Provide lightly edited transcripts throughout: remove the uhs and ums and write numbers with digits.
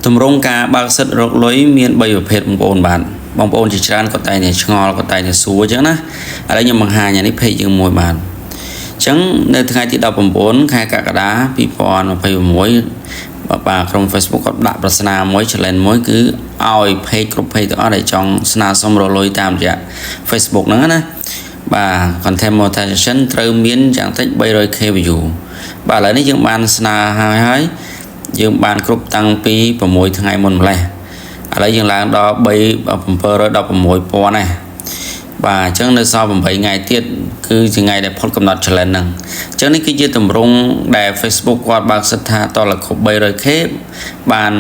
ទម្រង់ការបើកសិទ្ធិរកលុយមាន3ប្រភេទបងប្អូនបាទបងប្អូនជាច្រើនក៏តែឆ្ងល់ក៏តែសួរអញ្ចឹងណាឥឡូវខ្ញុំបង្ហាញនេះเพจយើងមួយបាទអញ្ចឹងនៅថ្ងៃទី19ខែកក្កដា2026បាទក្រុម Facebook គាត់ដាក់ប្រស្នាមួយ challenge មួយគឺឲ្យ page គ្រប់ page ទាំងអស់ដែលចង់ស្នើសុំរកលុយតាមរយៈ Facebook ហ្នឹងណាបាទ content monetization ត្រូវមានយ៉ាងតិច 300k view បាទឥឡូវនេះយើងបានស្នើហើយយើងបានគ្រប់តាំងពី6ថ្ងៃមុនម្លេះឥឡូវយើងឡើងដល់716,000ណាបាទអញ្ចឹងនៅសល់8ថ្ងៃទៀតគឺជាថ្ងៃដែលផុតកំណត់ challenge ហ្នឹងអញ្ចឹងនេះគឺជាទម្រង់ដែល Facebook គាត់បើកសិទ្ធថាតលគ្រប់ 300k បាន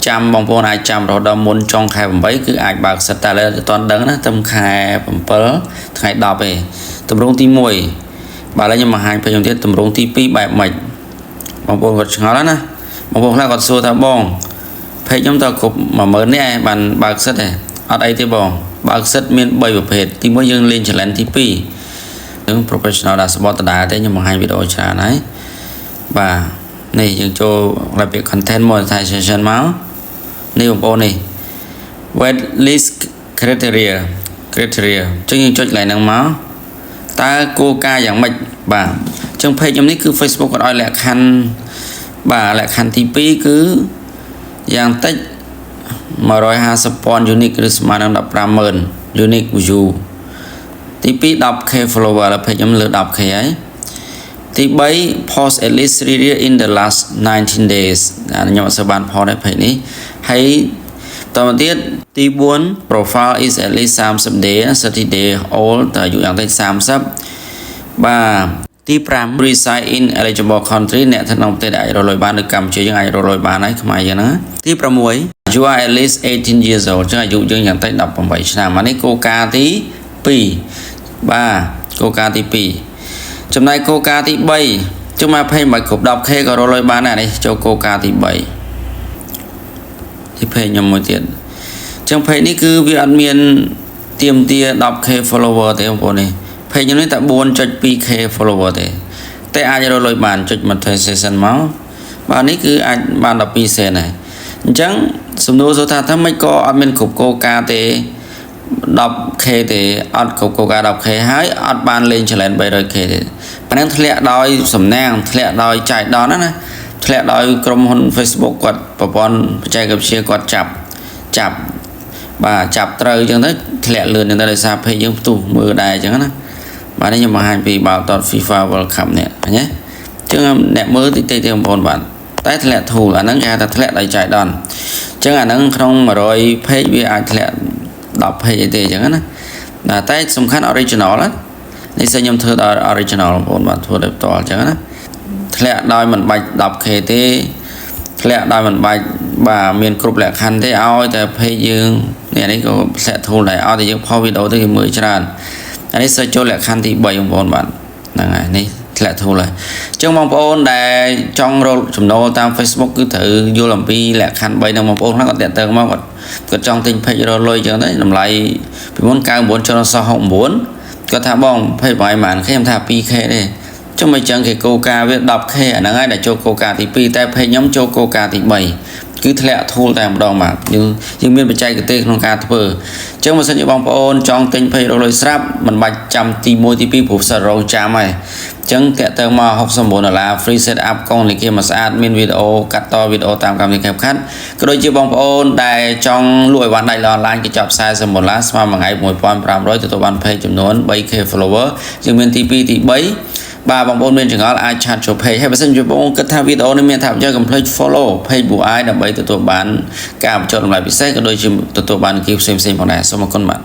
ចាំបងប្អូនអាចចាំរហូតដល់មុនចុងខែ8គឺអាចបើកសិទ្ធតែឥឡូវអត់ទាន់ដឹងណាត្រឹមខែ7ថ្ងៃ10ទេទម្រង់ទី1បាទឥឡូវខ្ញុំបង្ហាញពេញទៀតទម្រង់ទី2បែបម៉េចបងប្អូនគាត់ឆ្ងល់ណាបងប្អូនខ្លះគាត់សួរថាបងเพจខ្ញុំតើគ្រប់10000នេះឯងបានបើកសិទ្ធទេអត់អីទេបងបើកសិទ្ធមាន3ប្រភេទទី1យើងលេង challenge ទី2នឹង professional dashboard ដដែលទេខ្ញុំបង្ហាញវីដេអូច្រើនហើយបាទនេះយើងចូលរបៀប content monetization មកនេះបងប្អូននេះ wait list criteria ចឹងយើងចុចកន្លែងហ្នឹងមកតើគោលការណ៍យ៉ាងម៉េចបាទអញ្ចឹង page ខ្ញុំនេះគឺ Facebook គាត់ឲ្យលក្ខខណ្ឌបាទលក្ខខណ្ឌទី2គឺយ៉ាងតិច150,000 unique ឬស្មើនឹង 150,000 unique view ទី2 10k follower แล้ว page ខ្ញុំលើ 10k ហើយទី3 post at least 3 years in the last 19 days ខ្ញុំអត់សូវបាន post នៅ page នេះហើយតទៅទៀតទី4 profile is at least 30 day 30 day old តើអាយុយ៉ាងតិច30បាទទី5 reside in eligible country អ្នកនៅក្នុងប្រទេសដែលអាចរកលុយបាននៅកម្ពុជាយើងអាចរកលុយបានហើយខ្មែរយើងហ្នឹងទី6 you are at least 18 years old ចឹងអាយុយើងយ៉ាងតិច18ឆ្នាំអានេះគោលការណ៍ទី2បាទគោលការណ៍ទី2ចំណែកគោលការណ៍ទី3ជុំមក20មិនគ្រប់ 10k ក៏រកលុយបានដែរនេះចូលគោលការណ៍ទី3ទីเพจខ្ញុំមួយទៀតចឹងเพจនេះគឺវាអត់មានទៀមទា 10k follower ទេបងប្អូននេះเพจខ្ញុំនេះតែ 4.2k follower ទេតែអាចរកលុយបានចុច monetization មកបាទនេះគឺអាចបាន12សេនដែរអញ្ចឹងសំណួរសួរថាថាម៉េចក៏អត់មានគ្រប់គោលការណ៍ទេ 10k ទេអត់គ្រប់គោលការណ៍ 10k ហើយអត់បានលេង challenge 300k ទេប៉ណ្ណឹងធ្លាក់ដោយសំណាងធ្លាក់ដោយចៃដន្យណាធ្លាក់ដោយក្រុមហ៊ុន Facebook គាត់ប្រព័ន្ធបច្ចេកវិទ្យាគាត់ចាប់បាទចាប់ត្រូវអញ្ចឹងទៅធ្លាក់លឿនអញ្ចឹងទៅដោយសារ page យើងផ្ទុះមើលដែរអញ្ចឹងណាបាទនេះខ្ញុំបង្ហាញពីបាល់ទាត់ FIFA World Cup នេះឃើញទេអញ្ចឹងអ្នកមើលតិចទេបងប្អូនបាទតែធ្លាក់ធូលអាហ្នឹងគេហៅថាធ្លាក់ដោយចៃដន្យអញ្ចឹងអាហ្នឹងក្នុង100 page វាអាចធ្លាក់10 page អីទេអញ្ចឹងណាតែសំខាន់ original ណានេះសិនខ្ញុំធ្វើដល់ original បងប្អូនបាទធ្វើដោយផ្ទាល់អញ្ចឹងណាធ្លាក់ដោយមិនបាច់ 10k ទេធ្លាក់ដោយមិនបាច់បាទមានគ្រប់លក្ខខណ្ឌទេឲ្យតែ page យើងនេះក៏ធ្លាក់ធូលដែរឲ្យតែយើងផុសវីដេអូទៅគេមើលច្រើនអានេះសិចូលលក្ខខណ្ឌទី3បងប្អូនបាទហ្នឹងហើយនេះធ្លាក់ធូលហើយអញ្ចឹងបងប្អូនដែលចង់រកចំណូលតាម Facebook គឺត្រូវយល់អំពីលក្ខខណ្ឌ3ហ្នឹងបងប្អូនខ្លះគាត់តាក់ទងមកគាត់ចង់ទិញ page រកលុយអញ្ចឹងទៅតម្លៃពីមុន99ចុះដល់សល់69គាត់ថាបងភេទប្រហែលខ្ញុំថា 2k ទេចុះមិនអញ្ចឹងគេគោលការណ៍វា 10k អាហ្នឹងហើយដែលចូលគោលការណ៍ទី2តែ page ខ្ញុំចូលគោលការណ៍ទី3គឺធ្លាក់ធូលតែម្ដងបាទយើងមានបច្ចេកទេសក្នុងការធ្វើអញ្ចឹងបើសិនជាបងប្អូនចង់ទិញ page រកលុយស្រាប់មិនបាច់ចាំទី1ទី2ព្រោះសិតរងចាំហើយអញ្ចឹងតាក់ទងមក$69 free set up កុងលេខមកស្អាតមានវីដេអូកាត់តវីដេអូតាមកម្មវិធី CapCut ក៏ដូចជាបងប្អូនដែលចង់លក់អីវ៉ាន់ដៃលើអនឡាញគេចាប់$40ស្មើមួយថ្ងៃ1500ទទួលបាន page ចំនួន 3k follower យើងមានទី2ទី3បាទបងប្អូនមានចង្អល់អាចឆាតចូល page ហើយបើសិនជាបងប្អូនគិតថាវីដេអូនេះមានថាប្រយោជន៍កុំភ្លេច follow page ពួកឯងដើម្បីទទួលបានការបញ្ចុះតម្លៃពិសេសក៏ដូចជាទទួលបានគីផ្សេងៗផងដែរសូមអរគុណបាទ